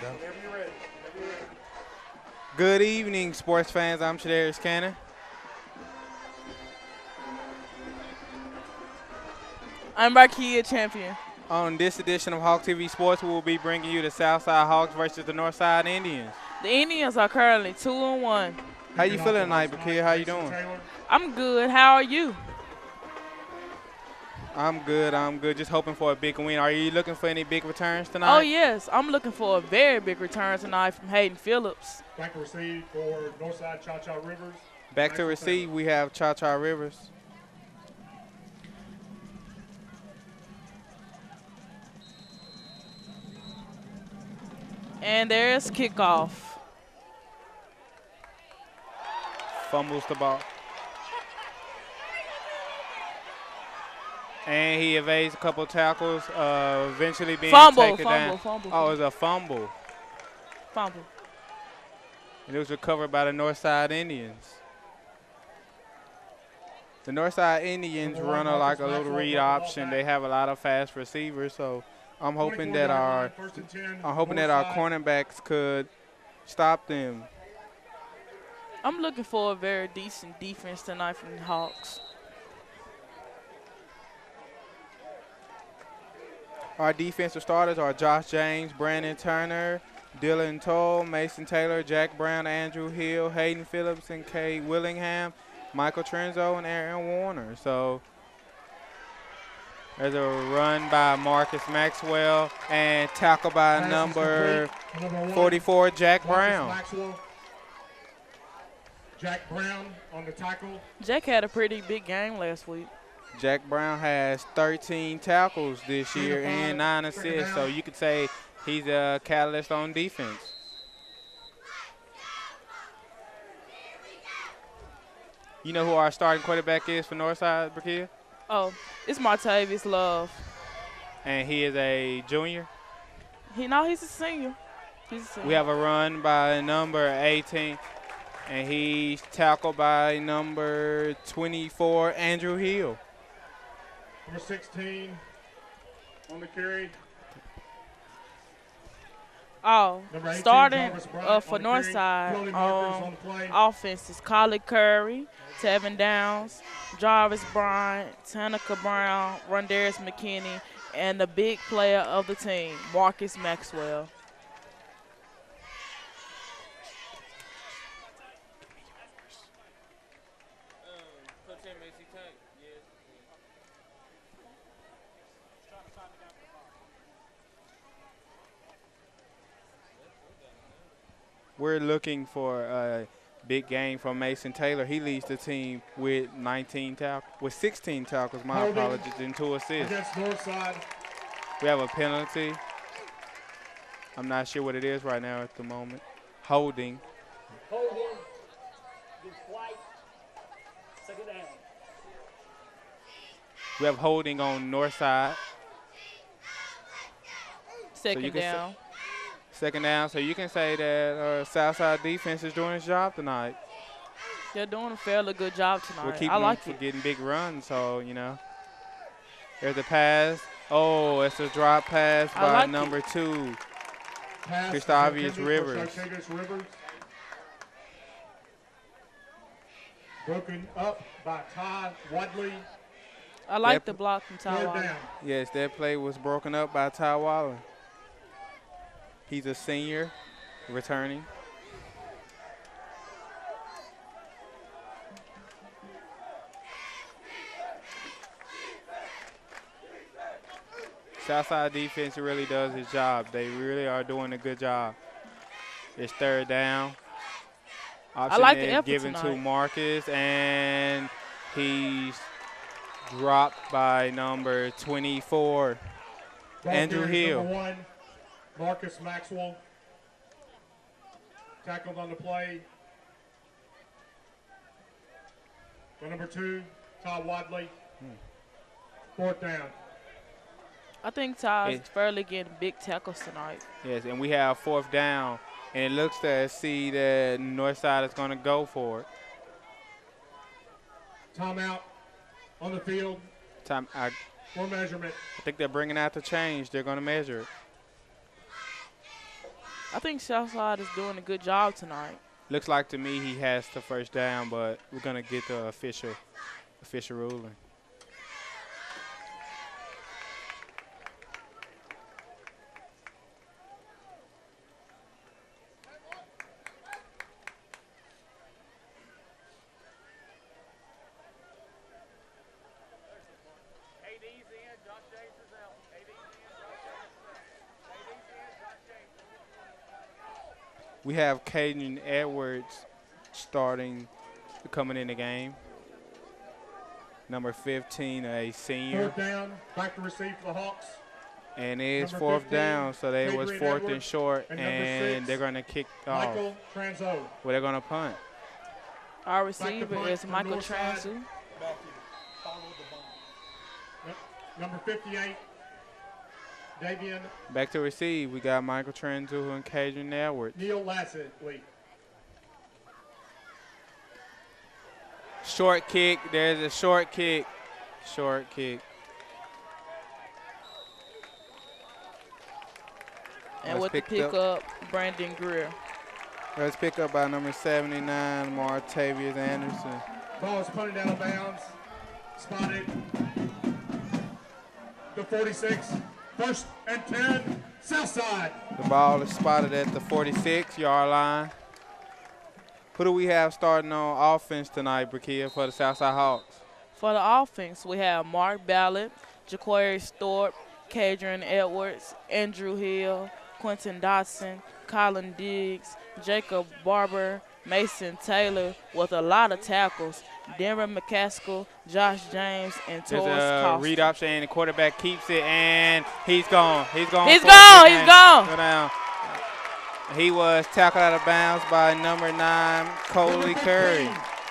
Whenever you're ready. Good evening, sports fans. I'm Shadarius Cannon. I'm Barkia Champion. On this edition of Hawk TV Sports, we will be bringing you the Southside Hawks versus the Northside Indians. The Indians are currently 2-1. How you feeling tonight, Bakia? How you doing? I'm good. How are you? I'm good. Just hoping for a big win. Are you looking for any big returns tonight? Oh, yes. I'm looking for a very big return tonight from Hayden Phillips. Back to receive for Northside Cha-Cha Rivers. Back to receive, we have Cha-Cha Rivers. And there's kickoff. Fumbles the ball. And he evades a couple tackles, eventually being taken down. Fumble. Oh, it was a fumble. Fumble. And it was recovered by the Northside Indians. The Northside Indians run like a little read option. They have a lot of fast receivers, so I'm hoping that our cornerbacks could stop them. I'm looking for a very decent defense tonight from the Hawks. Our defensive starters are Josh James, Brandon Turner, Dylan Toll, Mason Taylor, Jack Brown, Andrew Hill, Hayden Phillips, and Kay Willingham, Michael Trenzo, and Aaron Warner. So there's a run by Marcus Maxwell and tackle by number 44, Jack Brown. Maxwell. Jack Brown on the tackle. Jack had a pretty big game last week. Jack Brown has 13 tackles this year and 9 assists, so you could say he's a catalyst on defense. You know who our starting quarterback is for Northside, Brakia? Oh, it's Martavius Love. And he is a junior? He's a senior. We have a run by number 18, and he's tackled by number 24, Andrew Hill. Number 16 on the carry. Oh, Number 18, starting Jarvis Bryant for on the carry. Northside Floating markers on the play. offense is Collie Curry, Tevin Downs, Jarvis Bryant, Tanika Brown, Rondarius McKinney, and the big player of the team, Marcus Maxwell. We're looking for a big game from Mason Taylor. He leads the team with 16 tackles, my apologies, and 2 assists. Against Northside. We have a penalty. I'm not sure what it is right now at the moment. Holding. Second down. We have holding on Northside. Second down. Second down, so you can say that Southside defense is doing its job tonight. They're doing a fairly good job tonight. We're keeping I like them it. from getting big runs, so, you know. There's a pass. Oh, it's a drop pass by like number 2, Pass Christavius for Rivers. Rivers. Broken up by Ty Wadley. I like Yep. the block from Third Taiwan. down. Yes, that play was broken up by Ty Waller. He's a senior, returning. Southside defense really does its job. They really are doing a good job. It's third down. I like the Option is effort given to tonight. Marcus, and he's dropped by number 24, Ball Andrew carries Hill. Number 1, Marcus Maxwell. Tackled on the play. For number 2, Ty Wadley. Fourth down. I think Ty's fairly getting big tackles tonight. Yes, and we have fourth down, and it looks to see that Northside is going to go for it. Timeout on the field I for measurement. think they're bringing out the change. They're going to measure it. I think Southside is doing a good job tonight. Looks like to me he has the first down, but we're going to get the official ruling. We have Caden Edwards coming in the game. Number 15, a senior. Fourth down, back to receive for the Hawks. And it's Number fourth 15, down, so they was Adrian fourth and Edwards, short, and number and 6, they're going to kick off. Michael Transo. Well, they're going to punt. Our receiver punt is from Michael Northside. Transu. Number 58, Davian Back to receive, we got Michael Transu and Caden Edwards. Neil Lassetley. Short kick, there's a short kick. Short kick. And Let's with the pick pickup, Brandon Greer. Let's pick up by number 79, Martavius Anderson. Ball is punted out of bounds. Spotted. The 46. First and 10. Southside. The ball is spotted at the 46-yard line. Who do we have starting on offense tonight, Brakia, for the Southside Hawks? For the offense, we have Mark Ballard, Jaquarius Thorpe, Cadron Edwards, Andrew Hill, Quentin Dotson, Colin Diggs, Jacob Barber, Mason Taylor with a lot of tackles, Denver McCaskill, Josh James, and There's Torres a Costa. read option, and the quarterback keeps it, and he's gone. He's gone. He's gone. He's gone. Go down. He was tackled out of bounds by number 9, Coley Curry.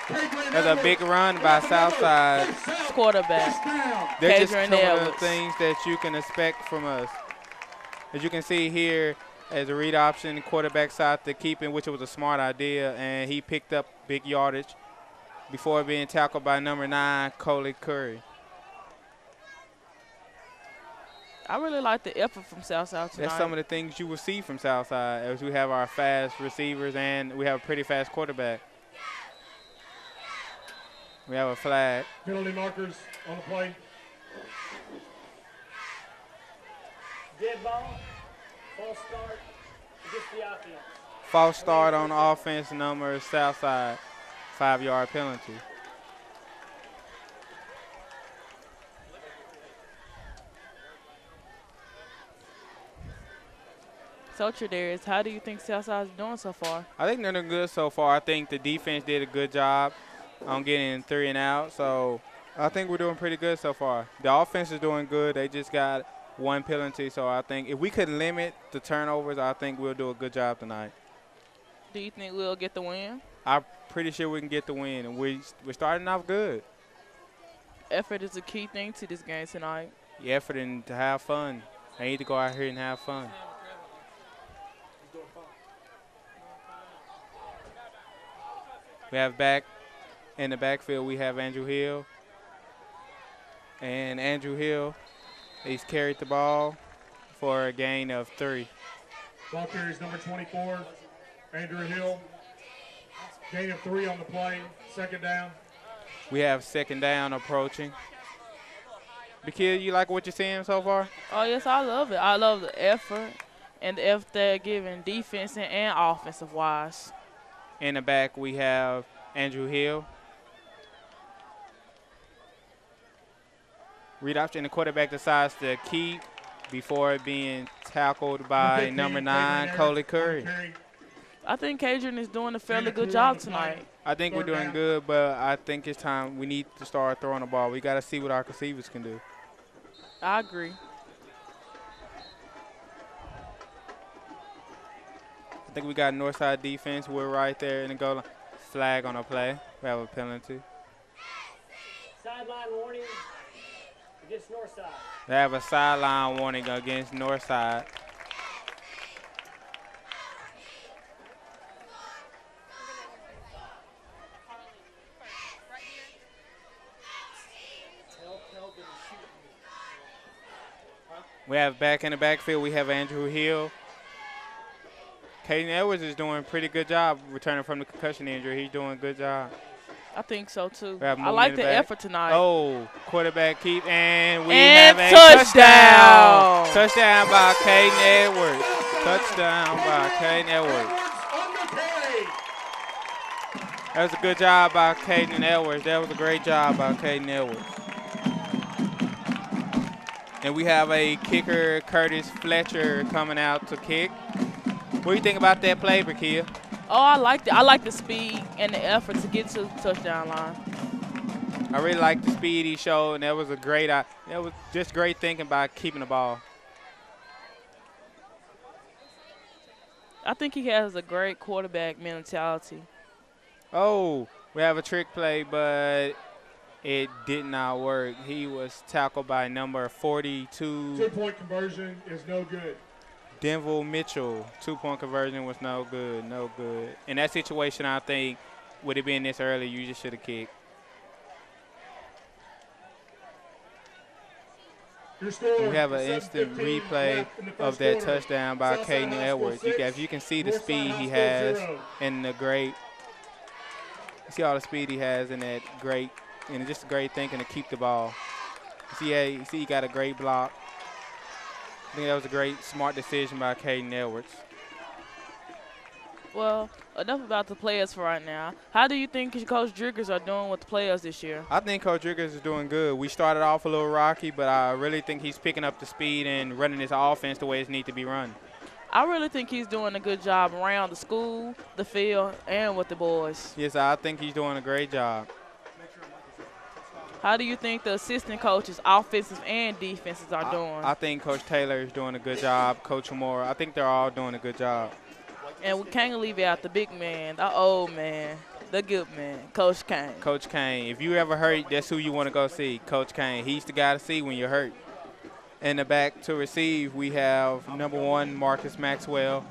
That's a big run by Southside. Quarterback. They're just Cadron some of the Edwards. things that you can expect from us. As you can see here, as a read option, quarterback side to keep him, which was a smart idea, and he picked up big yardage before being tackled by number 9, Coley Curry. I really like the effort from Southside tonight. That's some of the things you will see from Southside, as we have our fast receivers and we have a pretty fast quarterback. We have a flag. Penalty markers on the play. Dead ball, false start against the offense. False start on offense, number Southside, 5-yard penalty. So, Tradarius, how do you think Southside is doing so far? I think they're doing good so far. I think the defense did a good job on getting 3 and out. So I think we're doing pretty good so far. The offense is doing good. They just got 1 penalty. So I think if we could limit the turnovers, I think we'll do a good job tonight. Do you think we'll get the win? I'm pretty sure we can get the win. And we're starting off good. Effort is a key thing to this game tonight. The effort and to have fun. I need to go out here and have fun. We have back in the backfield, we have Andrew Hill. And Andrew Hill, he's carried the ball for a gain of 3. Ball carries number 24, Andrew Hill. Gain of 3 on the play. Second down. We have second down approaching. Bakil, you like what you're seeing so far? Oh, yes, I love it. I love the effort and the effort they're giving defense and offensive-wise. In the back, we have Andrew Hill. Read option, the quarterback decides to keep before being tackled by 15, number 9, Adrian Coley Edwards, Curry. on carry. I think Cadron is doing a fairly Gain of good 2 job on the play. tonight. I think we're Third doing down. good, but I think it's time we need to start throwing the ball. We got to see what our receivers can do. I agree. I think we got Northside defense. We're right there in the goal line. Flag on the play. We have a penalty. Sideline warning against Northside. They have a sideline warning against Northside. We have back in the backfield, we have Andrew Hill. Caden Edwards is doing a pretty good job returning from the concussion injury. He's doing a good job. I think so too. We have I movement like in the back. effort tonight. Oh, quarterback keep, and we And have a touchdown. Touchdown by Caden Edwards. Touchdown by Caden Edwards. On the play. That was a good job by Caden Edwards. That was a great job by Caden Edwards. And we have a kicker, Curtis Fletcher, coming out to kick. What do you think about that play, Brakia? Oh, I liked it. I like the speed and the effort to get to the touchdown line. I really like the speed he showed, and that was just great thinking by keeping the ball. I think he has a great quarterback mentality. Oh, we have a trick play, but it did not work. He was tackled by number 42. 2-point conversion is no good. Denville Mitchell. 2-point conversion was no good, no good. In that situation, I think, would it been this early, you just should have kicked. We have an instant replay of that touchdown by Caden Edwards. As you can see the speed he has and the great, you see all the speed he has and that great, and just great thinking to keep the ball. You see he got a great block. I think that was a great, smart decision by Caden Edwards. Well, enough about the players for right now. How do you think Coach Driggers are doing with the players this year? I think Coach Driggers is doing good. We started off a little rocky, but I really think he's picking up the speed and running his offense the way it needs to be run. I really think he's doing a good job around the school, the field, and with the boys. Yes, I think he's doing a great job. How do you think the assistant coaches, offensive and defenses, are doing? I think Coach Taylor is doing a good job. Coach Moore, I think they're all doing a good job. And we can't leave out the big man, the old man, the good man, Coach Kane. Coach Kane. If you ever hurt, that's who you want to go see, Coach Kane. He's the guy to see when you're hurt. In the back to receive, we have number 1, Marcus Maxwell.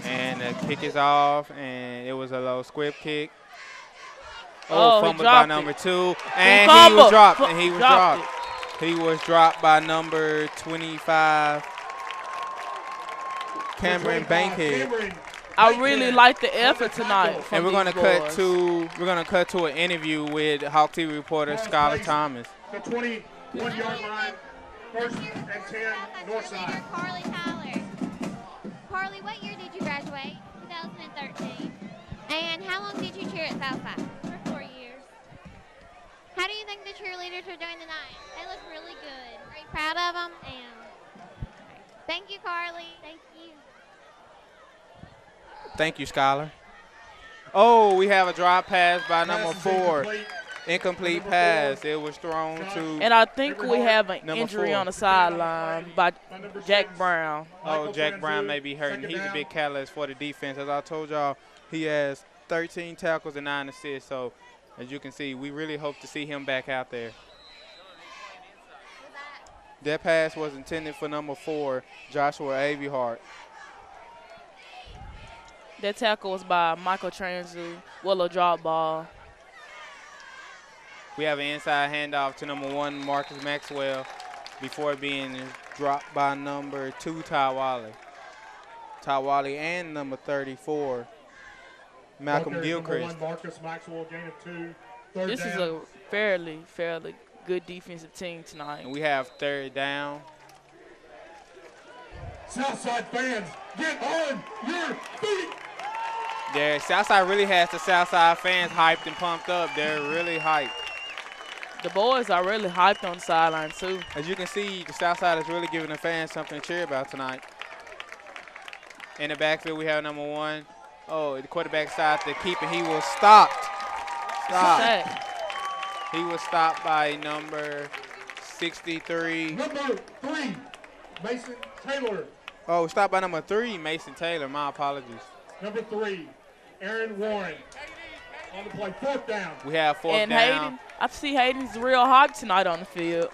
And the kick is off, and it was a low squib kick. Oh, fumbled by number 2, and he was dropped. And he was dropped. He was dropped by number 25, Cameron Bankhead. I really like the effort tonight. And we're gonna cut to an interview with Hawk TV reporter Skylar Thomas. The 21-yard line, 1st and 10, north side. Carly Tyler. Carly, what year did you graduate? 2013. And how long did you cheer at Southside? For 4 years. How do you think the cheerleaders are doing tonight? They look really good. Are you proud of them? I am. Thank you, Carly. Thank you. Thank you, Skylar. Oh, we have a drop pass by number 4. Incomplete pass. It was thrown to. And I think we have an injury 4. on the sideline by Jack Brown. Oh, Jack Brown may be hurting. He's a big catalyst for the defense. As I told y'all, he has 13 tackles and 9 assists. So, as you can see, we really hope to see him back out there. That pass was intended for number 4, Joshua Aviehart. That tackle was by Michael Transu, a drop ball. We have an inside handoff to number 1, Marcus Maxwell, before being dropped by number 2, Ty Wally. Ty Wally and number 34, Malcolm Gilchrist. Marcus Maxwell, gain of 2. This is a fairly good defensive team tonight. And we have 3rd down. Southside fans, get on your feet. There, Southside really has the Southside fans hyped and pumped up. They're really hyped. The boys are really hyped on the sideline, too. As you can see, the Southside is really giving the fans something to cheer about tonight. In the backfield, we have number 1. Oh, the quarterback side to keep it. He was stopped. He was stopped by number 63. Number 3, Mason Taylor. Oh, stopped by number 3, Mason Taylor. My apologies. Number 3, Aaron Warren. On the play, 4th down. We have 4th and down. Hayden, I see Hayden's real hot tonight on the field.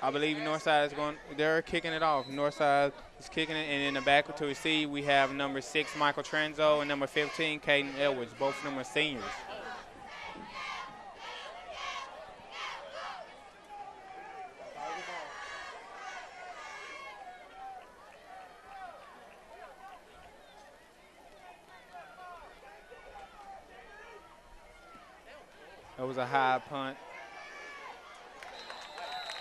I believe Northside is going, they're kicking it off. Northside is kicking it, and in the back to receive, we have number 6, Michael Tranzo, and number 15, Caden Edwards. Both of them are seniors. That was a high punt.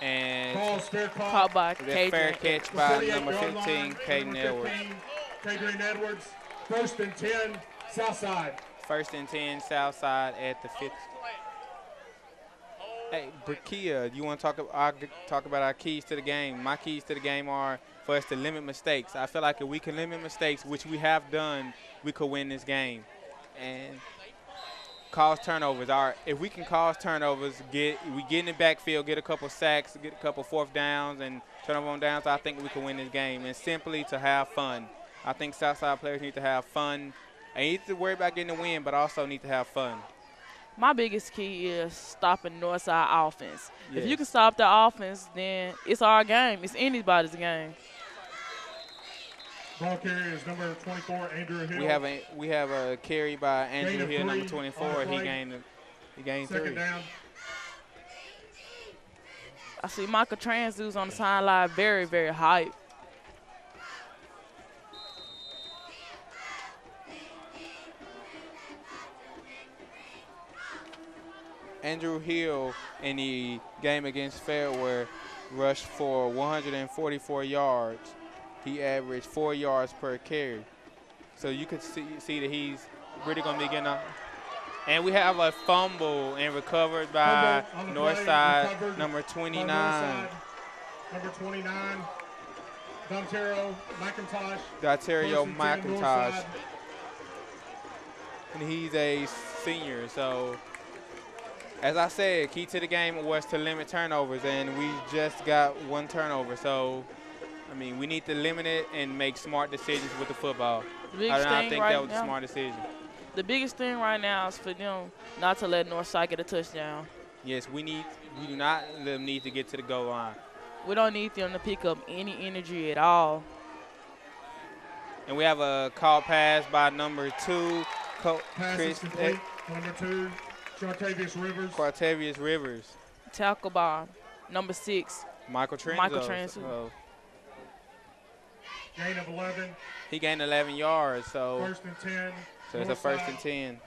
And Calls fair call. Caught by that fair Cadrian. catch The by 48 number yard 15, line, Caden number Edwards. 15, Cadrian Edwards. 1st and 10, Southside. 1st and 10, Southside at the 50. Hey, Brakia, you want to talk about our keys to the game? My keys to the game are for us to limit mistakes. I feel like if we can limit mistakes, which we have done, we could win this game. And cause turnovers. If we can cause turnovers, we get in the backfield, get a couple sacks, get a couple 4th downs, and turnover on downs, I think we can win this game. And simply to have fun. I think Southside players need to have fun. They need to worry about getting a win, but also need to have fun. My biggest key is stopping Northside offense. If you Yes. can stop the offense, then it's our game. It's anybody's game. Ball carrier is number 24, Andrew Hill. We have a carry by Andrew Gain of Hill, number 3 on 24. the He play. gained 3. 2nd down. I see Michael Transu's on the sideline, very, very hype. Andrew Hill in the game against Fairwear rushed for 144 yards. He averaged 4 yards per carry. So you could see that he's really going to be getting up. And we have a fumble and recovered by Fumble on the Northside, play, recovered number by 29. Northside. Number 29, Dontario McIntosh. Daterio 1st and 10, McIntosh. Northside. And he's a senior. So, as I said, key to the game was to limit turnovers, and we just got 1 turnover. So, I mean, we need to limit it and make smart decisions with the football. The I biggest thing think right that was a now, smart decision. the biggest thing right now is for them not to let Northside get a touchdown. Yes, we do not let them need to get to the goal line. We don't need them to pick up any energy at all. And we have a call pass by number 2, Pass is complete. Number 2, Chartavius Rivers. Quartavius Rivers. Tackle by number 6. Michael Trenzo. Michael Trenzo. So Gain of 11. he gained 11 yards, so 1st and 10. it's a 1st and 10.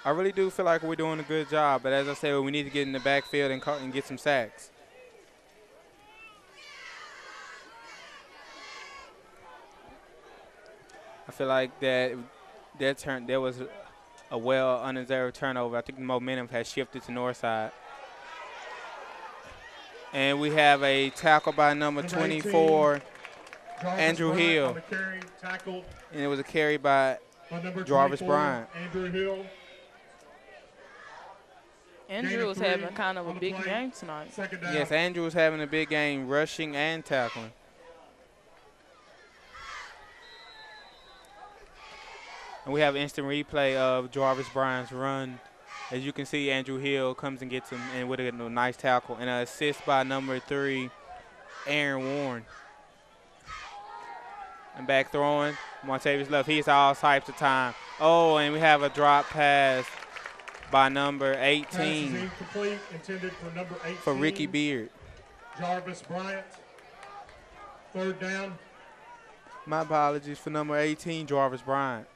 I really do feel like we're doing a good job, but as I said, we need to get in the backfield and get some sacks. I feel like there was a well undeserved turnover. I think the momentum has shifted to Northside. And we have a tackle by number 24, Andrew Bryant Hill. on the carry, tackled and it was a carry by by number Jarvis 24, Bryant. Andrew Hill. Andrew was 3 having kind of a on the big play. game tonight. 2nd down. Yes, Andrew was having a big game rushing and tackling. And we have instant replay of Jarvis Bryant's run. As you can see, Andrew Hill comes and gets him and with a nice tackle. And an assist by number 3, Aaron Warren. And back throwing, Montavious Love. He's all types of time. Oh, and we have a drop pass by number Pass 18 is incomplete, intended for number 18. for Ricky Beard. Jarvis Bryant. 3rd down. My apologies for number 18, Jarvis Bryant.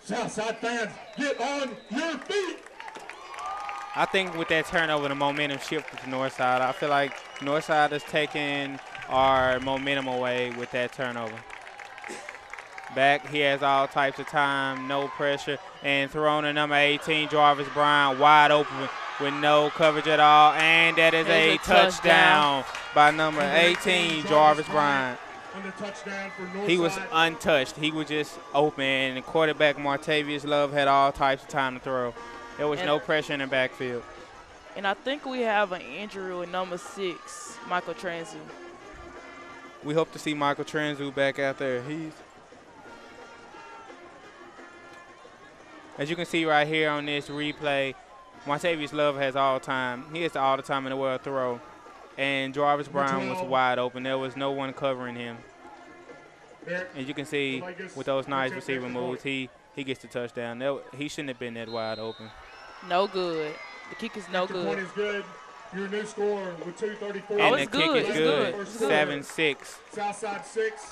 Southside fans, get on your feet. I think with that turnover, the momentum shifted to Northside. I feel like Northside is taking our momentum away with that turnover. Back, he has all types of time, no pressure, and thrown to number 18, Jarvis Bryant, wide open with no coverage at all, and that is a touchdown by number 18, Jarvis Bryant. On the touchdown for Northside. He was untouched. He was just open, and the quarterback, Martavius Love, had all types of time to throw. There was no pressure in the backfield. And I think we have an injury with number 6, Michael Transu. We hope to see Michael Transu back out there. As you can see right here on this replay, Martavius Love has all time. He has all the time in the world to throw. And Jarvis Brown was wide open. There was no one covering him. As you can see with those nice receiver moves, he gets the touchdown. He shouldn't have been that wide open. No good. The kick is no Extra point good. is good. Your new score with 2:34. Oh, And it's the kick good. is It's good. good. It's good. 7-6. Southside 6.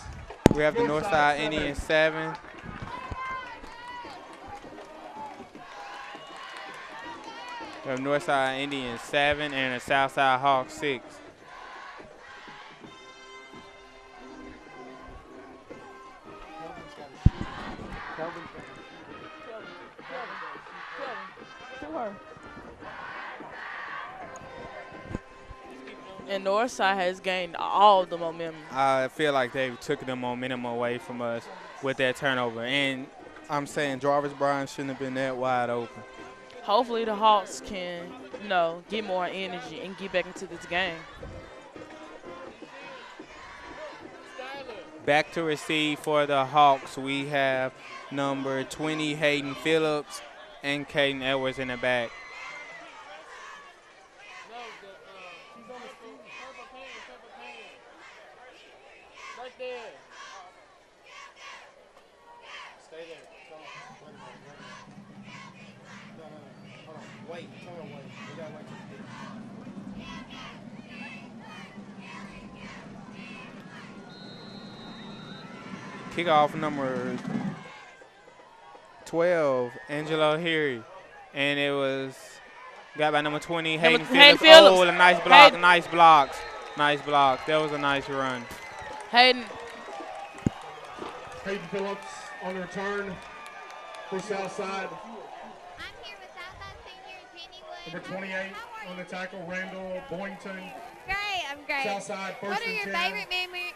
We have the Northside Indians 7. We have Northside Indians 7 and the Southside Hawks 6. And Northside has gained all the momentum. I feel like they took the momentum away from us with that turnover. And I'm saying Jarvis Bryan shouldn't have been that wide open. Hopefully the Hawks can, get more energy and get back into this game. Back to receive for the Hawks, we have number 20, Hayden Phillips, and Caden Edwards in the back. Right there. Stay there. Hold on. Wait. Tell her wait. We gotta wait till Kickoff number 12, Angelo Heary. And it was got by number 20, Hayden Phillips. Oh, a nice block, nice blocks. Nice block. That was a nice run. Hayden Phillips on the return for Southside. I'm here with Southside senior Jenny Wood. Number 28 on the tackle, Randall Boynton. Great, I'm great. Southside first What are and your 10 favorite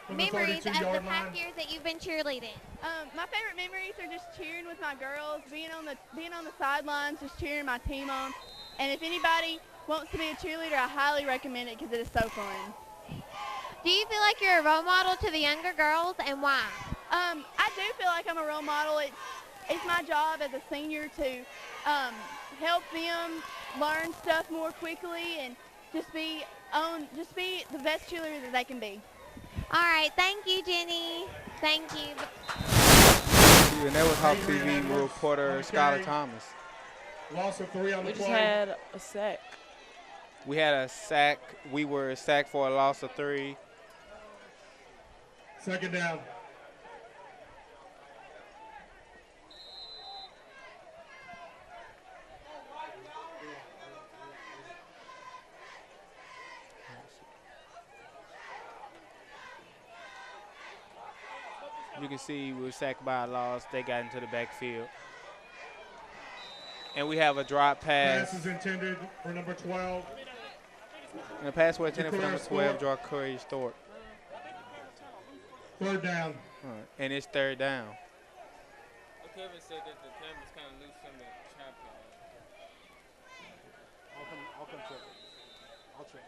from the memories of the 32-yard past line. years that you've been cheerleading? My favorite memories are just cheering with my girls, being on the sidelines, just cheering my team on. And if anybody wants to be a cheerleader, I highly recommend it because it is so fun. Do you feel like you're a role model to the younger girls, and why? I do feel like I'm a role model. It's my job as a senior to help them learn stuff more quickly and just be the best cheerleader that they can be. All right, thank you, Jenny. Thank you. And that was Hawk TV reporter Skylar Thomas. Loss of 3 on the we just play. had a sack. We had a sack. We were sacked for a loss of 3. Second down. You can see we were sacked by a loss. They got into the backfield. And we have a drop pass. Pass is intended for number 12. And the pass was intended for number 12, Ja'Cory Thorpe. Third down. All right. And it's third down. Kevin said that the camera's kind of loose from the tripod. I'll come check it. I'll check.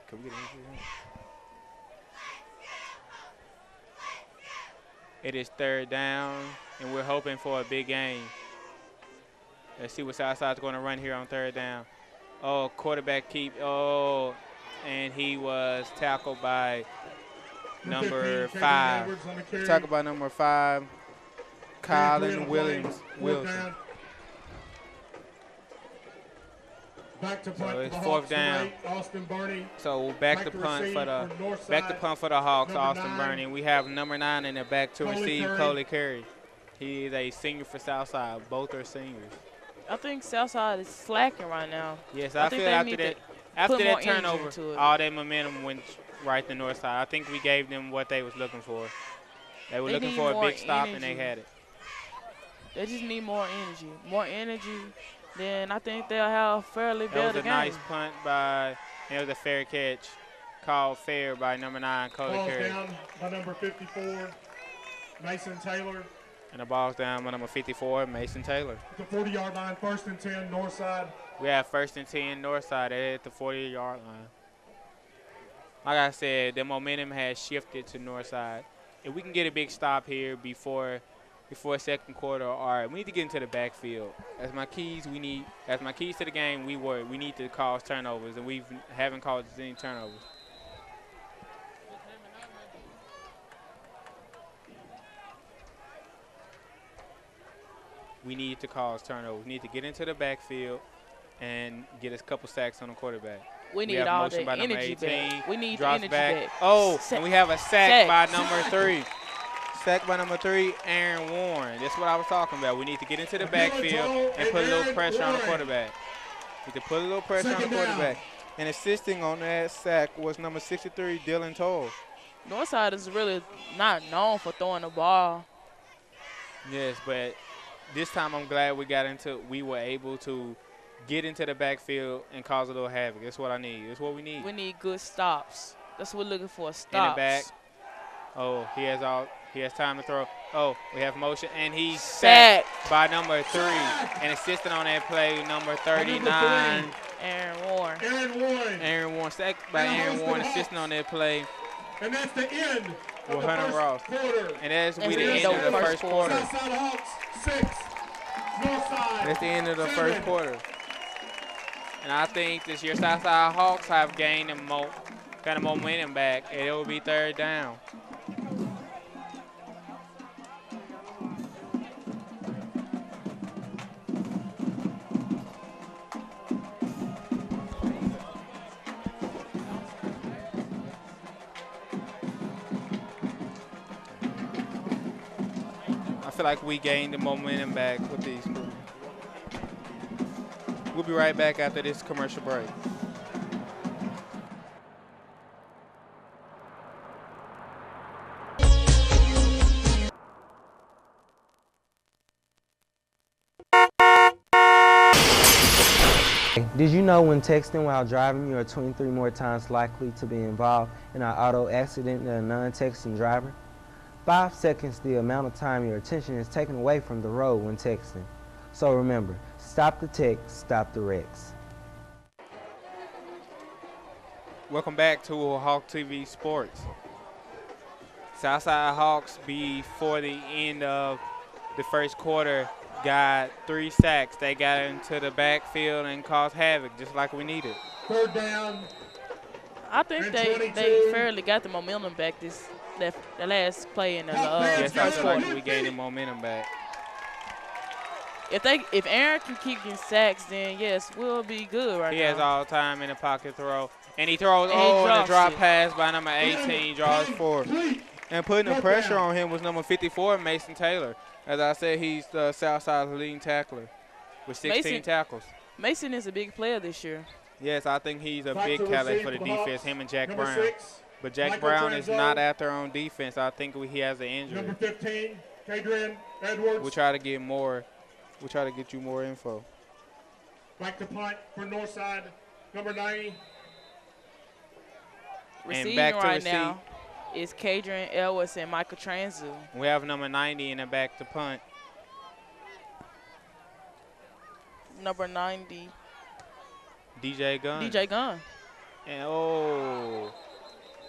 Can we get an interview? It is third down, and we're hoping for a big game. Let's see what Southside's going to run here on third down. Oh, quarterback keep. Oh, and he was tackled by number 5. Tackled by number 5, Colin Williams. Wilson. Back to punt So for it's the fourth Hawks, down. number 8, Austin Burney. So back to Back to punt receive for the for Northside, back to punt for the Hawks, number Austin 9. Burney. We have number 9 in the back to Coley receive, Curry. Coley Curry. He is a senior for Southside. Both are seniors. I think Southside is slacking right now. Yes, I I think feel they after need that to after put more that energy turnover, into it. all that momentum went right to Northside. I think we gave them what they was looking for. They were They looking need for a more big stop, and they energy. had it. They just need more energy. More energy, then I think they'll have a fairly That was better a game. nice punt by, and it was a fair catch, called fair by number 9, Coley Ball's Curry. down by number 54, Mason Taylor. And the ball's down by number 54, Mason Taylor. At the 40-yard line, first and 10, Northside. We have first and 10 Northside at the 40-yard line. Like I said, the momentum has shifted to Northside. If we can get a big stop here before second quarter, all right, we need to get into the backfield. As my keys to the game, we need to cause turnovers, and we haven't caused any turnovers. we need to cause turnovers. We need to get into the backfield and get us a couple sacks on the quarterback. We need have all motion the by number energy 18. back. We need the Drops energy back. back. Oh, and we have a sack by Sack. number 3. Sack by number 3, Aaron Warren. That's what I was talking about. We need to get into the backfield and put a little pressure on the quarterback. We need to put a little pressure on the quarterback. And assisting on that sack was number 63, Dylan Toll. Northside is really not known for throwing the ball. Yes, but this time I'm glad we were able to get into the backfield and cause a little havoc. That's what I need. That's what we need. We need good stops. That's what we're looking for, stops. In the back. Oh, he has time to throw. Oh, we have motion, and he's sacked by number 3. And assisting on that play, number 39. Aaron Warren. Aaron Warren, sacked by Aaron Warren, assisting on that play. And that's the end of the Hunter first Ross. quarter. And that's the end of the first quarter. Southside Hawks 6, Northside. That's the end of the first 7. quarter. And I think this year Southside Hawks have gained kind of momentum back, and it will be 3rd down. I feel like we gained the momentum back with these moves. We'll be right back after this commercial break. Did you know when texting while driving, you are 23 more times likely to be involved in an auto accident than a non-texting driver? 5 seconds, the amount of time your attention is taken away from the road when texting. So remember, stop the text, stop the wrecks. Welcome back to Hawk TV Sports. Southside Hawks, before the end of the first quarter, got 3 sacks. They got into the backfield and caused havoc, just like we needed. 3rd down. I think they fairly got the momentum back the last play in the Yes, I first feel quarter. like we gained the momentum back. If Aaron can keep getting sacks, then yes, we'll be good right now. He has all time in the pocket throw. And he throws, And and a drop it. pass by number 18, draws 4. And putting the pressure on him was number 54, Mason Taylor. As I said, he's the Southside's leading tackler with 16 tackles. Mason is a big player this year. Yes, I think he's a big catalyst for the defense, him and Jack Number Brown. 6, But Jack Michael Brown is Tranzo. not out there on defense. I think he has an injury. Number 15, Kadrian Edwards. We'll try to get more. We'll try to get you more info. Back to punt for Northside, number 90. Receiving back to right receive. now is Kadrian Edwards and Michael Tranzu. We have number 90 in the back to punt. Number 90, DJ Gunn. DJ Gunn. And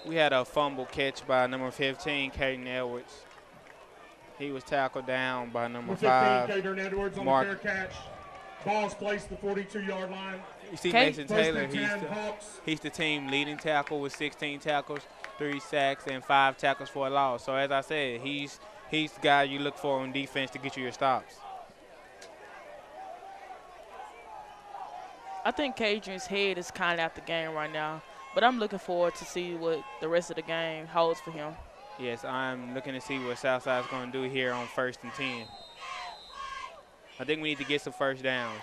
we had a fumble catch by number 15, Caden Edwards. He was tackled down by number 5. 15, Kadrian Edwards on Mark. the fair catch. Ball's placed at the 42-yard line. You see Okay. Mason Taylor, First and 10, Hawks. he's the team leading tackle with 16 tackles, 3 sacks, and 5 tackles for a loss. So as I said, he's the guy you look for on defense to get you your stops. I think Kadrian's head is kind of out the game right now, but I'm looking forward to see what the rest of the game holds for him. Yes, I'm looking to see what Southside's going to do here on 1st and 10. I think we need to get some first downs.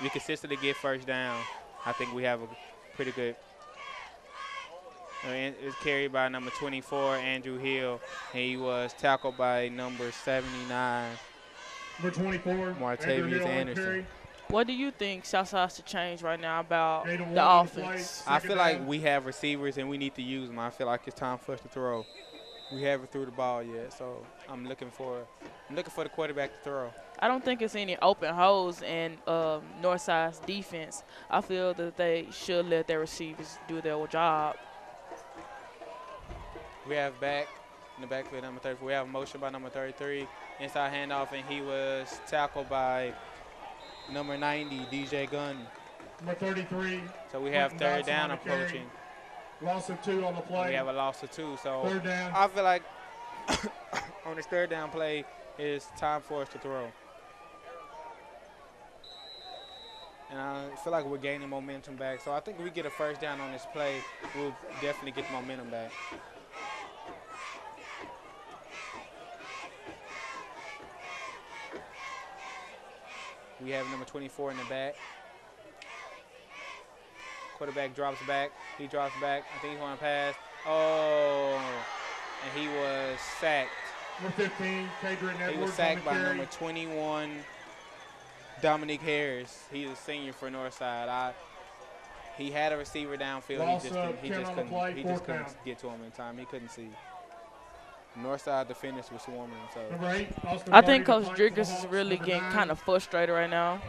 We consistently get first down. I think we have a pretty good. It's carried by number 24, Andrew Hill. And he was tackled by number 79, Number 24, Martavius Andrew Hill on Anderson. carry. What do you think Southside should change right now about Gain of the 1 on the offense? play. I feel like we have receivers and we need to use them. I feel like it's time for us to throw. We haven't threw the ball yet, so I'm looking for the quarterback to throw. I don't think it's any open holes in Northside's defense. I feel that they should let their receivers do their job. We have back in the backfield number 34. We have motion by number 33. Inside handoff, and he was tackled by number 90, DJ Gunn. Number 33. So we have Quentin 3rd Dodson down on the carry. approaching. Loss of 2 on the play. We have a loss of 2. So 3rd down. I feel like on this 3rd down play, it's time for us to throw. and I feel like we're gaining momentum back. So I think if we get a first down on this play, we'll definitely get the momentum back. We have number 24 in the back. Quarterback drops back. He drops back. I think he's going to pass. Oh, and he was sacked. Number 15, Kadrian Edwards. He was sacked by number 21, Dominique Harris. He's a senior for Northside. He had a receiver downfield. He just couldn't get to him in time. He couldn't see. Northside defenders were swarming. So Number 8, I think Coach Driggers is really getting kind of frustrated right now.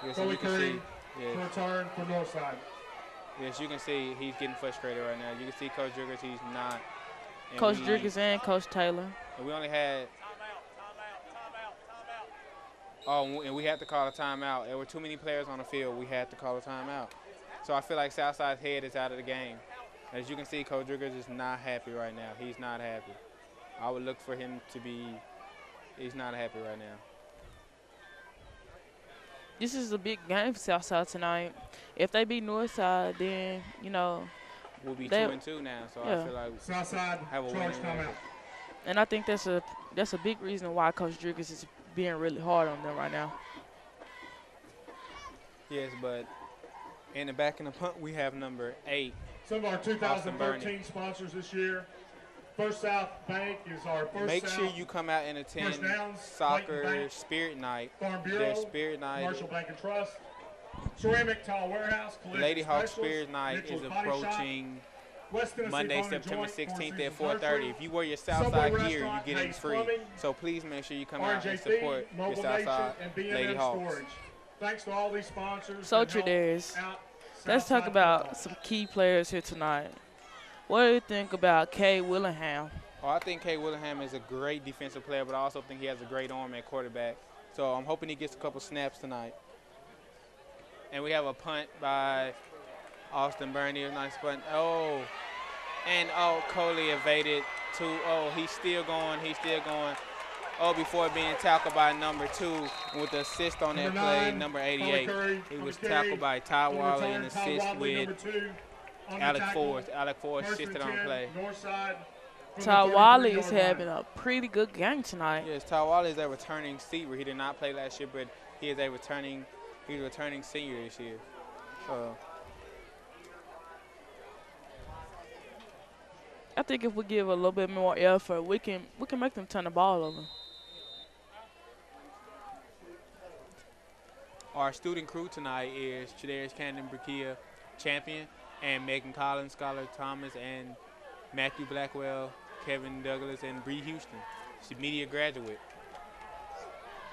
Yes, you can see. Yes. Return for Northside. Yes, you can see he's getting frustrated right now. You can see Coach Driggers, he's not. Coach Driggers and Coach Taylor. And we only had. Oh, and we had to call a timeout. There were too many players on the field. We had to call a timeout. So I feel like Southside's head is out of the game. As you can see, Coach Driggers is not happy right now. He's not happy. I would look for him to be. He's not happy right now. This is a big game for Southside tonight. If they beat Northside, then, you know. We'll be 2-2 now, so yeah. I feel like Southside have a winning record. And I think that's a big reason why Coach Driggers is being really hard on them right now. Yes, but in the back in the punt, we have number 8. Some of our 2013 sponsors this year. First South Bank is our first. Make sure you come out and attend soccer Spirit Night. Farm Bureau, their Spirit Night. Commercial Bank and Trust. Ceramic Tile Warehouse. Lady Hawk Spirit Night is approaching Monday, September 16th at 4:30. If you wear your Southside gear, you get it free. So please make sure you come out and support your Southside Lady Hawks. Thanks to all these sponsors. So Darius, let's talk about some key players here tonight. What do you think about Kay Willingham? Oh, I think Kay Willingham is a great defensive player, but I also think he has a great arm at quarterback. So I'm hoping he gets a couple snaps tonight. And we have a punt by Austin Bernier. Nice punt. Oh, and Coley evaded too. Oh, he's still going. He's still going. Oh, before being tackled by number 2 with the assist on that play, number 88. He was tackled by Todd Wally and assist with Alec Ford. Alec Ford assisted on the play. Todd Wally is having a pretty good game tonight. Yes, Todd Wally is a returning senior. He did not play last year, but he is a returning senior this year. So I think if we give a little bit more effort, we can make them turn the ball over. Our student crew tonight is Chadarius Camden Brakia, champion, and Megan Collins, Scholar Thomas, and Matthew Blackwell, Kevin Douglas, and Bree Houston. She's a media graduate.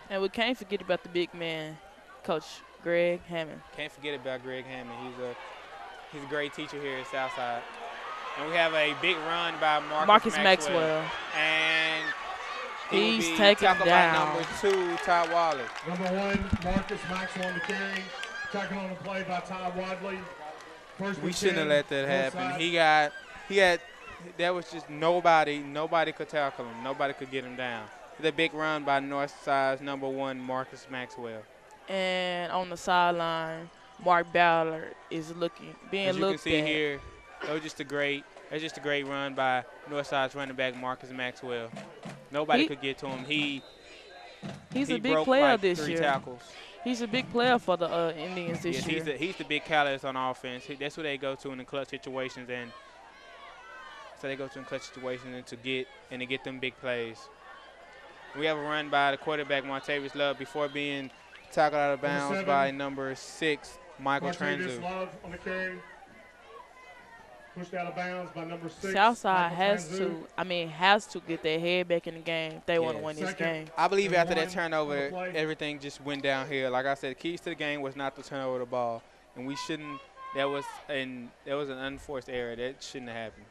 And we can't forget about the big man, Coach Greg Hammond. Can't forget about Greg Hammond. He's a great teacher here at Southside. And we have a big run by Marcus Maxwell. And he's taken down. By number 2, Todd Wadley. Number 1, Marcus Maxwell on the carry. Taken on the play by Todd Wadley. We shouldn't have let that happen. He had, there was just nobody could tackle him. Nobody could get him down. The big run by Northside's number 1, Marcus Maxwell. And on the sideline, Mark Ballard is being looked at. As you can see here, that was just a great run by Northside's running back, Marcus Maxwell. Nobody could get to him. He's a big player like this 3 year. tackles. He's a big player for the Indians this year. He's the big catalyst on offense. That's who they go to in the clutch situations, and so they go to in clutch situations and to get them big plays. We have a run by the quarterback, Montavious Love, before being tackled out of bounds by number 6, Michael Transu. Love on the carry. Pushed out of bounds by number 6. Southside has to get their head back in the game if they want to win this game. I believe after that turnover, everything just went downhill. Like I said, the keys to the game was not to turn over the ball, and we shouldn't. That was an unforced error. That shouldn't have happened.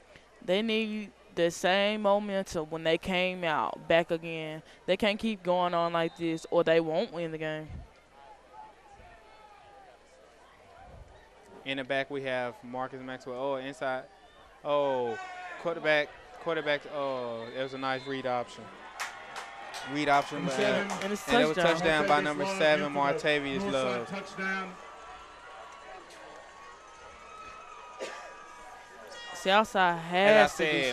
They need the same momentum when they came out back again. They can't keep going on like this, or they won't win the game. In the back, we have Marcus Maxwell. Oh, inside. Oh, quarterback. Oh, it was a nice read option. And it was touchdown by number 7, Martavious Love. Touchdown. Southside As has I to do said,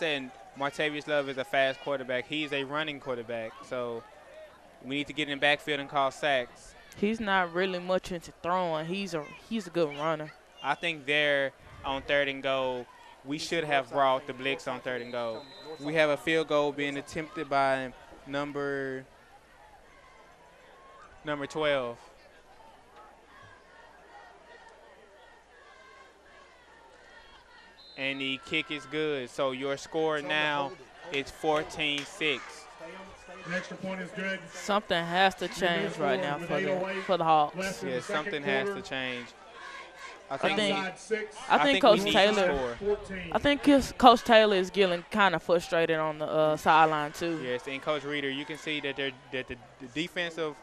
something. Martavius Love is a fast quarterback. He's a running quarterback, so we need to get in the backfield and call sacks. He's not really much into throwing. He's a good runner. I think there on 3rd and goal, we should have brought the blitz on 3rd and goal. We have a field goal being attempted by number 12. And the kick is good. So your score now is 14-6. An extra point is good. Something has to change right now for the Hawks. Yeah, something has to change. I think Coach Taylor. I think Coach Taylor is getting kind of frustrated on the sideline too. Yes, and Coach Reeder, you can see that the defensive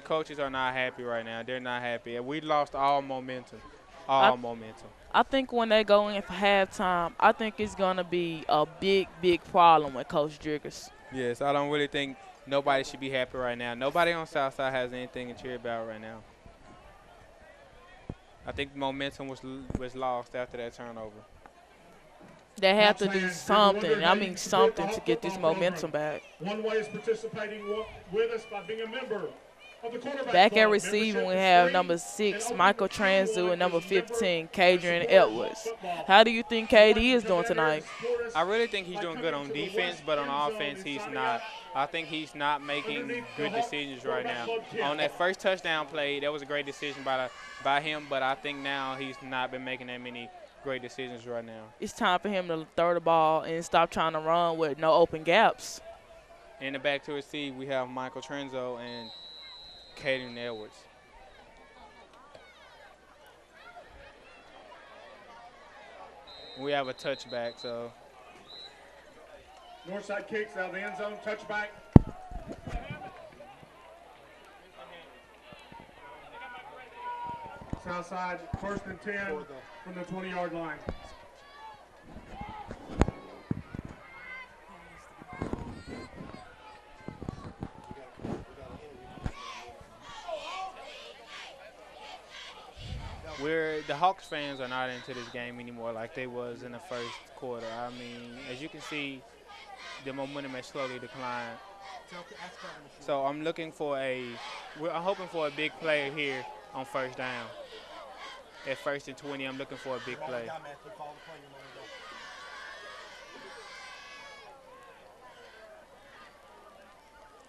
coaches are not happy right now. They're not happy. We lost all momentum. I think when they go in for halftime, I think it's gonna be a big problem with Coach Driggers. Yes, I don't really think nobody should be happy right now. Nobody on Southside has anything to cheer about right now. I think momentum was lost after that turnover. They have to do something. I mean, something to get this momentum back. One way is participating with us by being a member of the quarterback back club. at receiving, we have number 6, Michael Transu, and number 15, Kadrian Edwards. How do you think KD is doing tonight? I really think he's doing good on defense, but on offense, he's not. I think he's not making good decisions right now. On that first touchdown play, that was a great decision by him, but I think now he's not been making that many great decisions right now. It's time for him to throw the ball and stop trying to run with no open gaps. In the back to receive, we have Michael Trenzo and Kadrian Edwards. We have a touchback, so. Northside kicks out of the end zone, touchback. Southside, 1st and 10 from the 20-yard line. The Hawks fans are not into this game anymore like they was in the first quarter. I mean, as you can see, the momentum has slowly declined. So I'm hoping for a big play here on 1st down. At 1st and 20, I'm looking for a big play.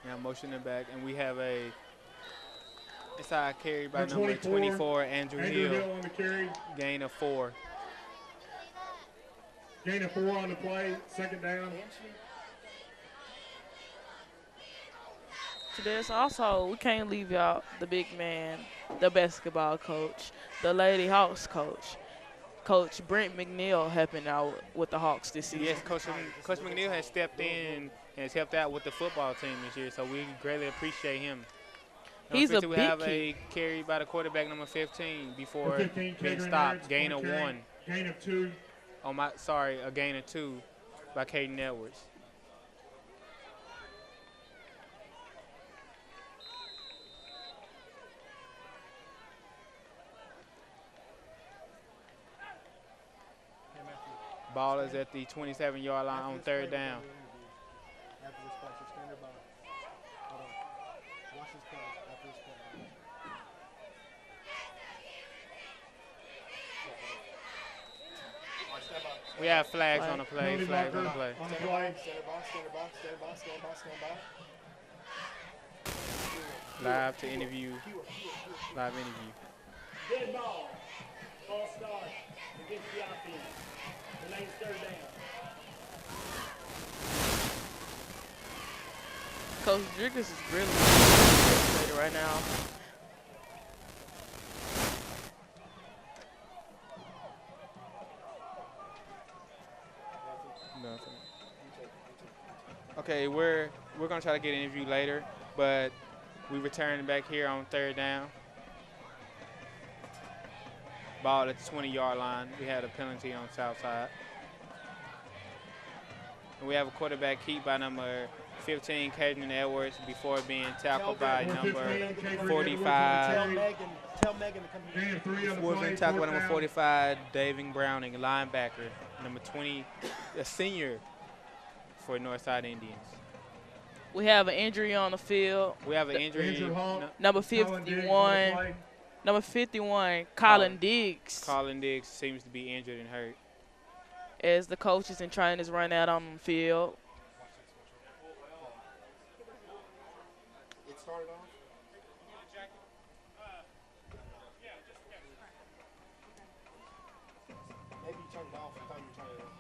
Now motioning back, and we have a inside carry by number 24, Andrew Hill on the carry. Gain of 4. Gain of 4 on the play, 2nd down. There's also, we can't leave out the big man, the basketball coach, the Lady Hawks coach. Coach Brent McNeil helping out with the Hawks this season. Yes, Coach McNeil has stepped in and has helped out with the football team this year, so we greatly appreciate him. He's a we big have kid. A carry by the quarterback, number 15, before 15, being Kadrian stopped. Edwards, Gain of 1. Gain of 2. A gain of 2 by Kadrian Edwards. Ball is at the 27-yard line on 3rd down. We have flags on the play. Flags on the play. Live interview. Dead ball. False start against the offense. Remains 3rd down. Coach Driggers is really frustrated right now. Nothing. Okay, we're gonna try to get an interview later, but we return back here on 3rd down. Ball at the 20-yard line. We had a penalty on Southside. And we have a quarterback keep by number 15, Caden Edwards, before being tackled by number 45. Tell Megan to come here. Before being tackled by number 45, David Browning, linebacker, number 20, a senior for Northside Indians. We have an injury on the field. We have an injury. Number 51. Number 51, Colin Diggs. Colin Diggs seems to be injured and hurt. As the coaches and trainers run out on the field. It started off. Maybe you turned it off. I thought you turned it off.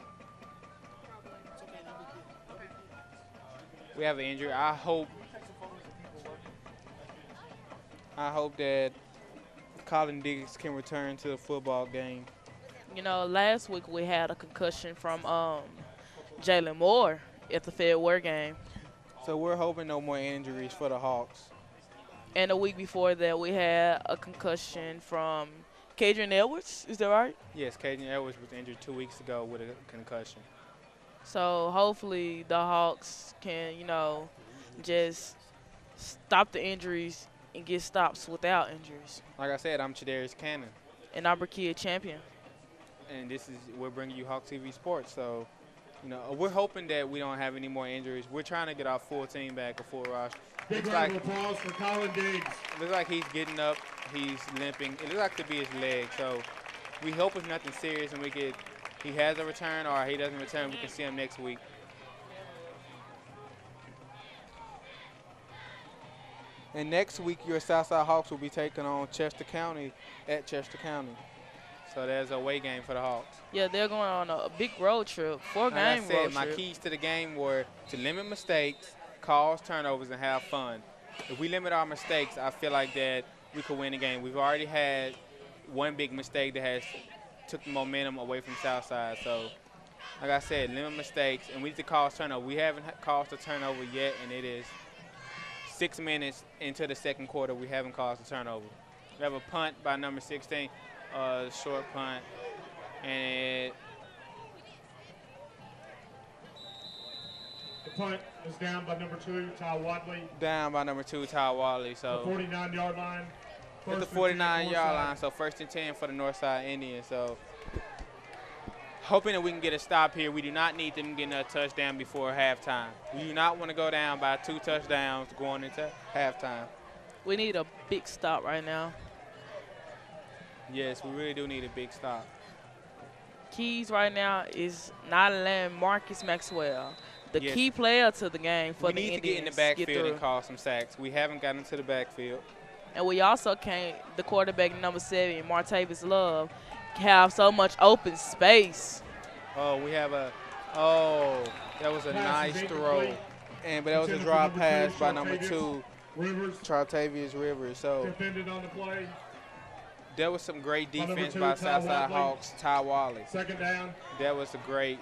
It's okay, no big deal. We have an injury. I hope that Colin Diggs can return to the football game. You know, last week we had a concussion from Jalen Moore at the Fairwear game. So we're hoping no more injuries for the Hawks. And the week before that we had a concussion from Cadrian Edwards. Is that right? Yes, Caden Edwards was injured 2 weeks ago with a concussion. So hopefully the Hawks can, you know, just stop the injuries and get stops without injuries. Like I said, I'm Chadarius Cannon. And I'm Brakia Champion. And we're bringing you Hawk TV Sports. So, you know, we're hoping that we don't have any more injuries. We're trying to get our full team back, a full roster. Big round of applause for Colin Diggs. Looks like he's getting up. He's limping. It looks like to be his leg. So we hope it's nothing serious and he has a return, or he doesn't return. We can see him next week. And next week, your Southside Hawks will be taking on Chester County at Chester County. So there's a away game for the Hawks. Yeah, they're going on a big road trip, four-game road trip. My keys to the game were to limit mistakes, cause turnovers, and have fun. If we limit our mistakes, I feel like that we could win the game. We've already had one big mistake that has took the momentum away from Southside. So, like I said, limit mistakes, and we need to cause turnover. We haven't caused a turnover yet, and it is 6 minutes into the second quarter. We haven't caused a turnover. We have a punt by number 16, short punt, and the punt is down by number 2, Ty Wadley. Down by number 2, Ty Wadley. So the 49-yard line. At the 49-yard line, so 1st and 10 for the Northside Indians. So hoping that we can get a stop here. We do not need them getting a touchdown before halftime. We do not want to go down by 2 touchdowns going into halftime. We need a big stop right now. Yes, we really do need a big stop. Keys right now is not letting Marcus Maxwell, the key player to the game for the Indians. We need to get in the backfield and call some sacks. We haven't gotten to the backfield. And we also can't, the quarterback number 7, Martavis Love, have so much open space. Oh, we have that was a nice throw. But that was a drop pass by number 2, Chartavius Rivers. So defended on the play. There was some great defense by Southside Hawks, Ty Wally. Second down. That was great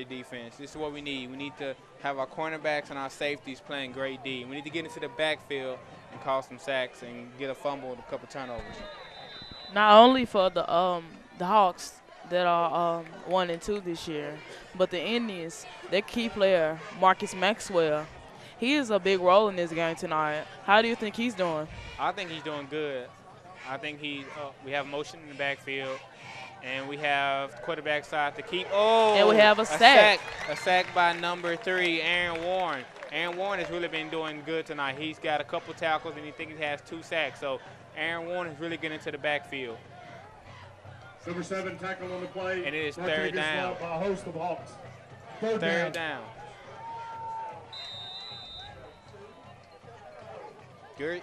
defense. This is what we need. We need to have our cornerbacks and our safeties playing great D. We need to get into the backfield and cause some sacks and get a fumble and a couple turnovers. Not only for the Hawks that are 1 and 2 this year, but the Indians, their key player, Marcus Maxwell, he is a big role in this game tonight. How do you think he's doing? I think he's doing good. I think we have motion in the backfield, and we have quarterback side to keep. Oh, and we have a sack. A sack by number 3, Aaron Warren. Aaron Warren has really been doing good tonight. He's got a couple tackles, and he thinks he has 2 sacks. So Aaron Warren is really getting into the backfield. Number 7 tackle on the play. And it is 3rd down. By a host of Hawks. Third down. Good.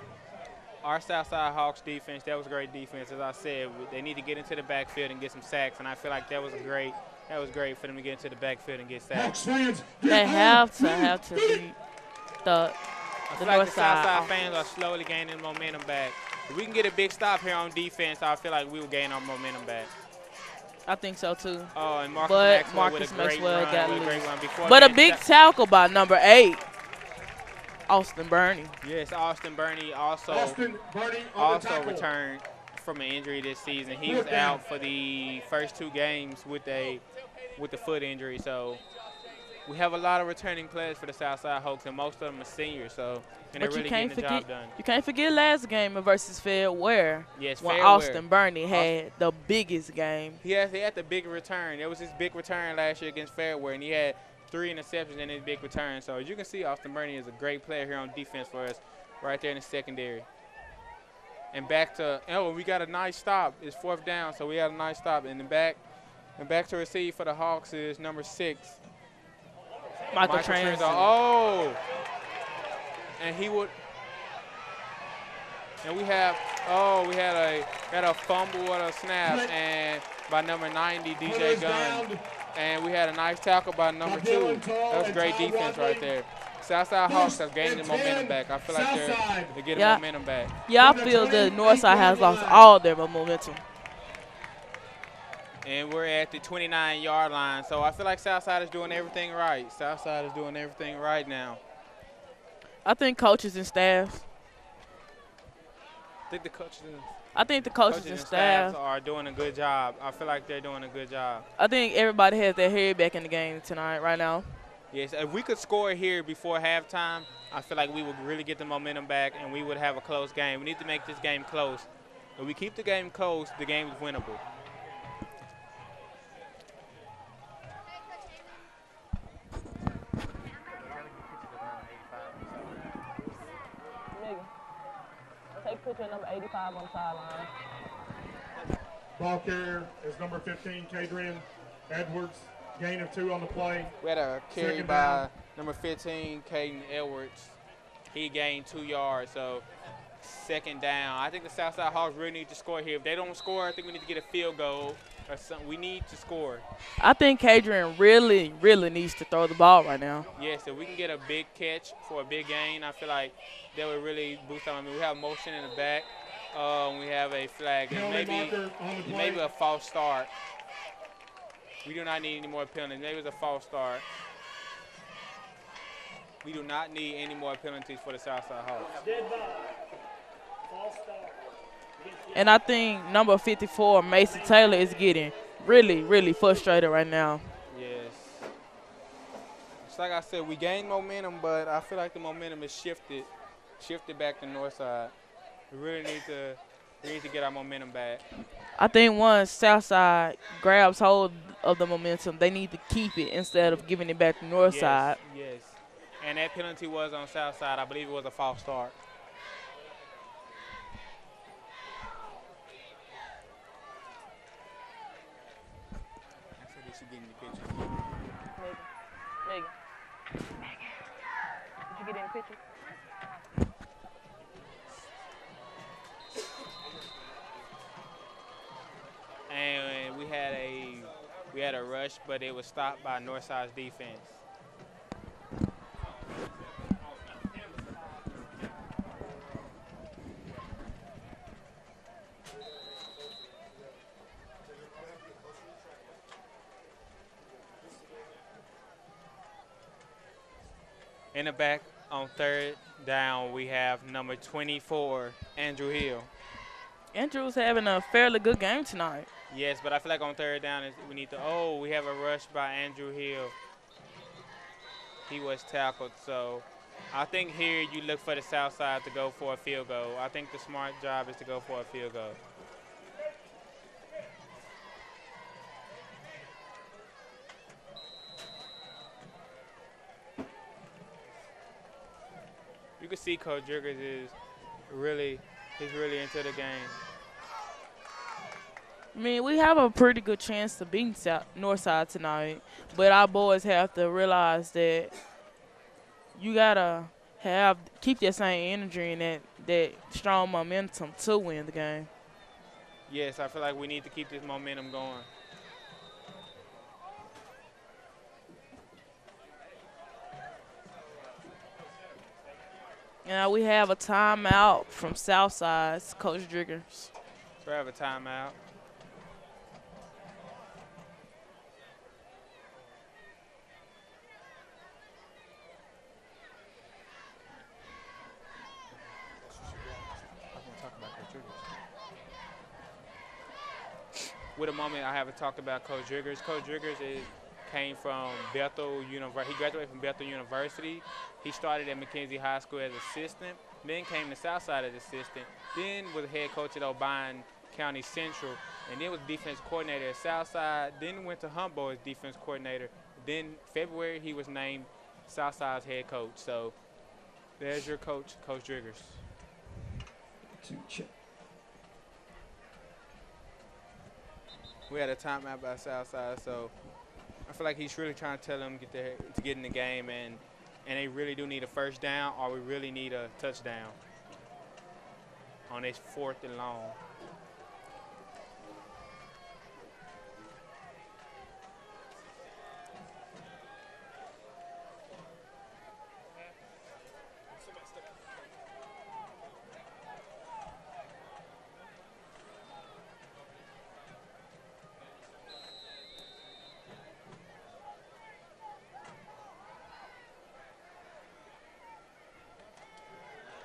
Our Southside Hawks defense, that was great defense. As I said, they need to get into the backfield and get some sacks, and I feel like that was great for them to get into the backfield and get sacks. They have to beat the North Southside fans are slowly gaining momentum back. If we can get a big stop here on defense, I feel like we will gain our momentum back. I think so too. Oh, and Marcus Maxwell got loose. But a big tackle by number 8. Austin Burney. Yes, Austin Burney also returned from an injury this season. He was out for the first 2 games with the foot injury. So we have a lot of returning players for the Southside Hawks, and most of them are seniors, so and they're But you really can't getting the job forget done. you can't forget last game versus Fairware. Yes, when Fairware. Austin Burney had the biggest game. He had the big return. It was his big return last year against Fairware, and he had 3 interceptions in his big return. So as you can see, Austin Burney is a great player here on defense for us, right there in the secondary. And back to we got a nice stop. It's 4th down, so we had a nice stop. And back to receive for the Hawks is number 6. Michael Transon. Oh, and he would. And we had a fumble or a snap and by number 90, DJ Gunn. And we had a nice tackle by number 2. That was great defense right there. Southside Hawks have gained the momentum back. I feel like they're getting momentum back. Yeah, I feel that Northside has lost all their momentum. And we're at the 29-yard line. So I feel like Southside is doing everything right. Southside is doing everything right now. I think coaches and staff. I think the coaches and staff are doing a good job. I feel like they're doing a good job. I think everybody has their head back in the game tonight, right now. Yes, if we could score here before halftime, I feel like we would really get the momentum back and we would have a close game. We need to make this game close. If we keep the game close, the game is winnable. Take picture number 85 on the sideline. Ball carrier is number 15, Kadrian Edwards. Gain of 2 on the play. We had a carry by number 15, Caden Edwards. He gained 2 yards, so 2nd down. I think the Southside Hawks really need to score here. If they don't score, I think we need to get a field goal or something. We need to score. I think Kadrian really, really needs to throw the ball right now. Yes, if we can get a big catch for a big gain, I feel like that would really boost them. I mean, we have motion in the back. We have a flag. Maybe a false start. We do not need any more penalties. Maybe it's a false start. We do not need any more penalties for the Southside Hawks. And I think number 54, Mason Taylor, is getting really, really frustrated right now. Yes. It's like I said, we gained momentum, but I feel like the momentum is shifted back to Northside. We really need to get our momentum back. I think once Southside grabs hold of the momentum, they need to keep it instead of giving it back to Northside. Yes. And that penalty was on Southside. I believe it was a false start. I said they should get in the picture. Megan. Did you get in the picture? And we had a rush, but it was stopped by Northside's defense. In the back on 3rd down, we have number 24, Andrew Hill. Andrew's having a fairly good game tonight. Yes, but I feel like on 3rd down we need to. We have a rush by Andrew Hill. He was tackled, so I think here you look for the south side to go for a field goal. I think the smart job is to go for a field goal. You can see Coach Jurgens is really into the game. I mean, we have a pretty good chance to beat Northside tonight, but our boys have to realize that you gotta keep that same energy and that strong momentum to win the game. Yes, I feel like we need to keep this momentum going. And we have a timeout from Southside's Coach Jurgens. So we have a timeout. With a moment, I haven't talked about Coach Jurgens. Coach Jurgens came from Bethel University. He graduated from Bethel University. He started at McKenzie High School as assistant, then came to Southside as assistant, then was head coach at Obion County Central, and then was defense coordinator at Southside, then went to Humboldt as defense coordinator. Then February he was named Southside's head coach. So there's your coach, Coach Driggers. We had a timeout by Southside, so I feel like he's really trying to tell them to get in the game, and they really do need a first down, or we really need a touchdown on this 4th and long.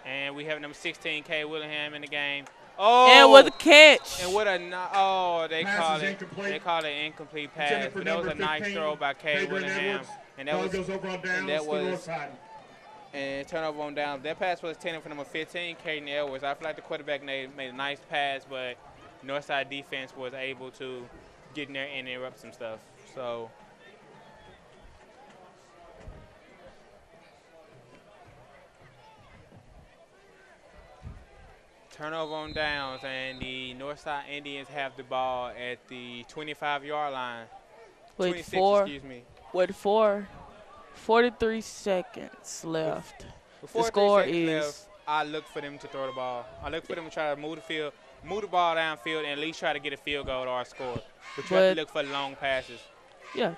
And we have number 16, Kay Willingham, in the game. Oh, and with a catch. And what a they call it incomplete. They call it incomplete pass. But that was a nice throw by Kay Willingham, and that was goes over on downs, and that to was north side. and turnover on down. That pass was intended for number 15, Caden Edwards. I feel like the quarterback made a nice pass, but Northside defense was able to get in there and interrupt some stuff. So. Turnover on downs, and the Northside Indians have the ball at the 25-yard line. With 26, excuse me. With 43 seconds left. Before the score 3 seconds is. Left, I look for them to throw the ball. I look for them to try to move the ball downfield, and at least try to get a field goal or a score. But you have to look for long passes. Yeah.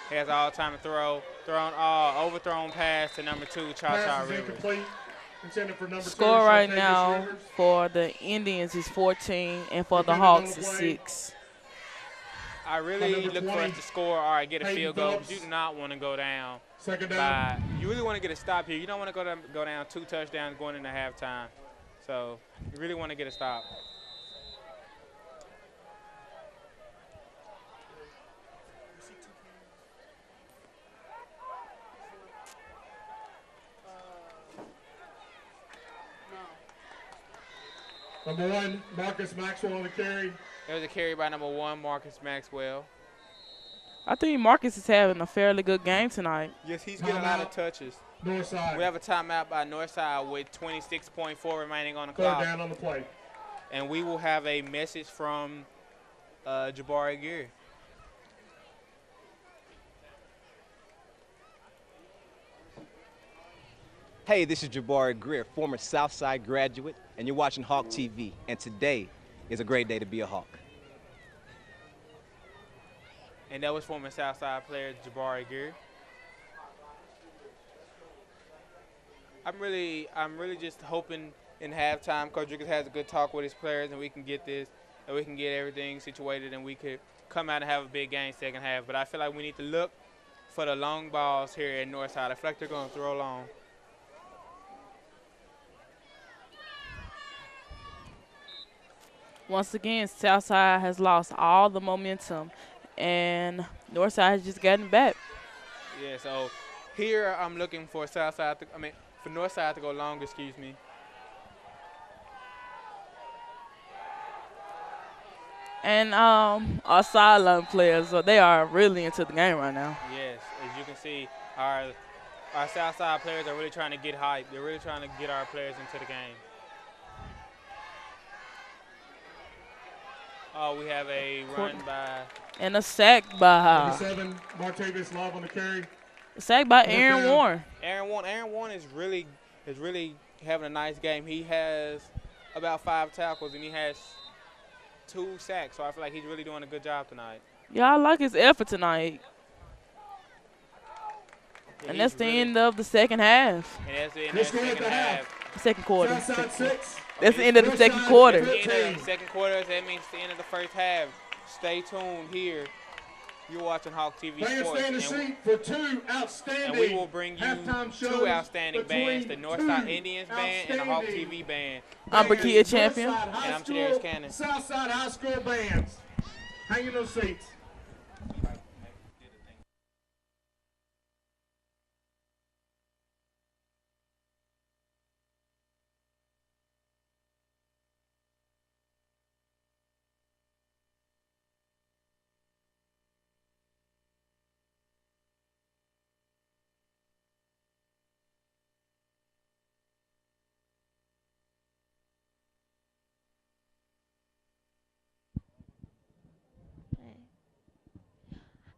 He has all time to throw. Overthrown pass to number 2, Cha-Cha Rivers. Score right now for the Indians is 14, and for the Hawks is 6. I really look for us to score or get a field goal, but you do not want to go down. Second down. You really want to get a stop here. You don't want to go down 2 touchdowns going into halftime. So you really want to get a stop. Number 1, Marcus Maxwell on the carry. There was a carry by number 1, Marcus Maxwell. I think Marcus is having a fairly good game tonight. Yes, he's getting a lot of touches. Northside. We have a timeout by Northside with 26.4 remaining on the clock. 3rd down on the play. And we will have a message from Jabari Gear. Hey, this is Jabari Greer, former Southside graduate, and you're watching Hawk TV. And today is a great day to be a Hawk. And that was former Southside player Jabari Gear. I'm really just hoping in halftime Coach Ricketts has a good talk with his players, and we can get this, and we can get everything situated, and we could come out and have a big game second half. But I feel like we need to look for the long balls here at Northside. I feel like they're going to throw long. Once again, Southside has lost all the momentum, and Northside has just gotten back. Yeah, so here I'm looking for for Northside to go long, excuse me. And our sideline players, so they are really into the game right now. Yes, as you can see, our Southside players are really trying to get hype. They're really trying to get our players into the game. Oh, we have a run by. And a sack by. Number 7, Martavis Love on the carry. A sack by Aaron Warren. Aaron Warren is really having a nice game. He has about 5 tackles and he has 2 sacks. So I feel like he's really doing a good job tonight. Yeah, I like his effort tonight. Yeah, and that's the end of the second half. And that's the end of the second half. Second quarter. Southside 6. That's the end of the second quarter. The end of the second quarter, that means the end of the first half. Stay tuned here. You're watching Hawk TV Sports. Stand a seat for 2 outstanding. And we will bring you 2 outstanding bands, the Northside Indians band and the Hawk TV band. I'm Brakia Champion. And I'm Chadarius Cannon. Southside High School bands. Hang in those seats.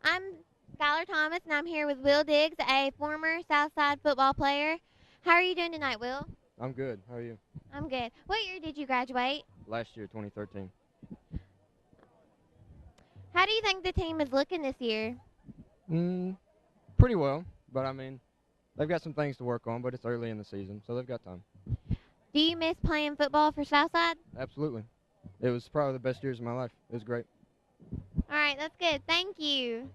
I'm Skylar Thomas, and I'm here with Will Diggs, a former Southside football player. How are you doing tonight, Will? I'm good. How are you? I'm good. What year did you graduate? Last year, 2013. How do you think the team is looking this year? Pretty well, but I mean, they've got some things to work on, but it's early in the season, so they've got time. Do you miss playing football for Southside? Absolutely. It was probably the best years of my life. It was great. All right, that's good. Thank you.